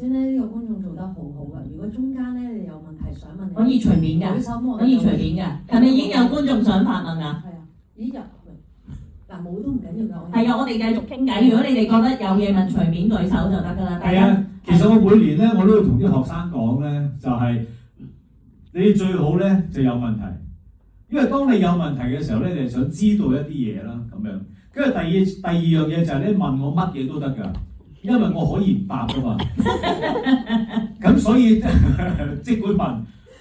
先咧呢個觀眾做得好好㗎。如果中間咧你有問題想問，可以隨便㗎，可以隨便㗎。係咪已經有觀眾想發問啊？係啊，已經入嗱冇都唔緊要㗎。係啊，我哋繼續傾偈。如果你哋覺得有嘢問，隨便舉手就得㗎啦。係啊，其實我每年咧我都會同啲學生講咧，就係你最好咧就有問題，因為當你有問題嘅時候咧，你係想知道一啲嘢啦咁樣。跟住第二樣嘢就係你問我乜嘢都得㗎，因為我可以唔答㗎嘛。咁所以即管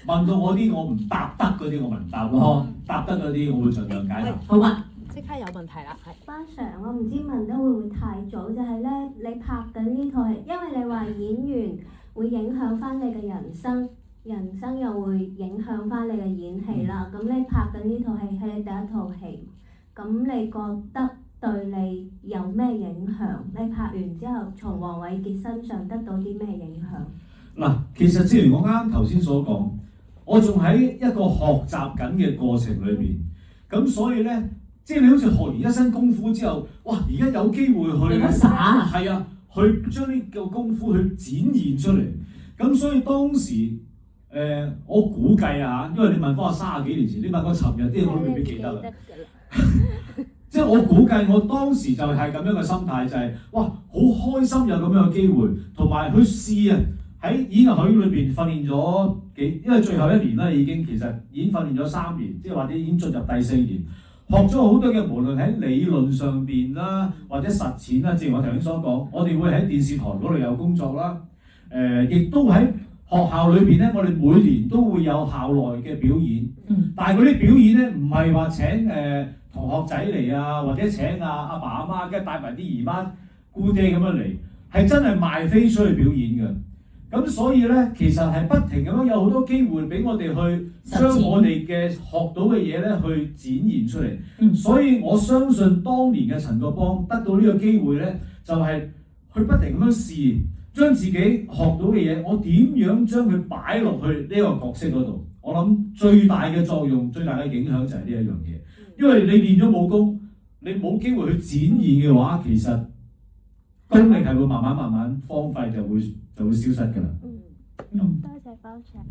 問到我啲我唔答得嗰啲，我咪唔答咯。答得嗰啲我會盡量解答。好啊，即刻有問題啦，係。班 Sir， 我唔知問得會唔會太早，就係咧你拍緊呢套戲，因為你話演員會影響翻你嘅人生，人生又會影響翻你嘅演戲啦。咁你拍緊呢套戲係你第一套戲，咁你覺得對你有咩影響？你拍完之後，從黃偉傑身上得到啲咩影響？嗱，其實正如我啱頭先所講，我仲喺一個學習緊嘅過程裏邊，咁所以咧，即係你好似學完一身功夫之後，哇！而家有機會去係啊，去將呢個功夫去展現出嚟。咁所以當時我估計啊，因為你問翻我30幾年前，你問我尋日啲我都未必記得啦。即係我估計，我當時就係咁樣嘅心態，就係哇，好開心有咁樣嘅機會，同埋去試啊！喺演藝學院裏邊訓練咗因為最後1年啦，其實已經訓練咗3年，即係或者已經進入第4年，學咗好多嘅，無論喺理論上邊啦，或者實踐啦。正如我頭先所講，我哋會喺電視台嗰度有工作啦，亦都喺學校裏邊咧，我哋每年都會有校內嘅表演。但係嗰啲表演咧，唔係話請同學仔嚟啊，或者請阿爸阿媽，跟住帶埋啲姨媽姑姐咁樣嚟，係真係賣飛出去表演嘅。咁所以咧，其實係不停咁樣有好多機會俾我哋去將我哋嘅學到嘅嘢咧去展現出嚟。所以我相信當年嘅陳國邦得到呢個機會咧，就係去不停咁樣試，將自己學到嘅嘢，我點樣將佢擺落去呢個角色嗰度。我諗最大嘅作用、最大嘅影響就係呢一樣嘢。因為你練咗武功，你冇機會去展現嘅話，其實功力係會慢慢荒廢，就會消失㗎啦。多謝包 Sir。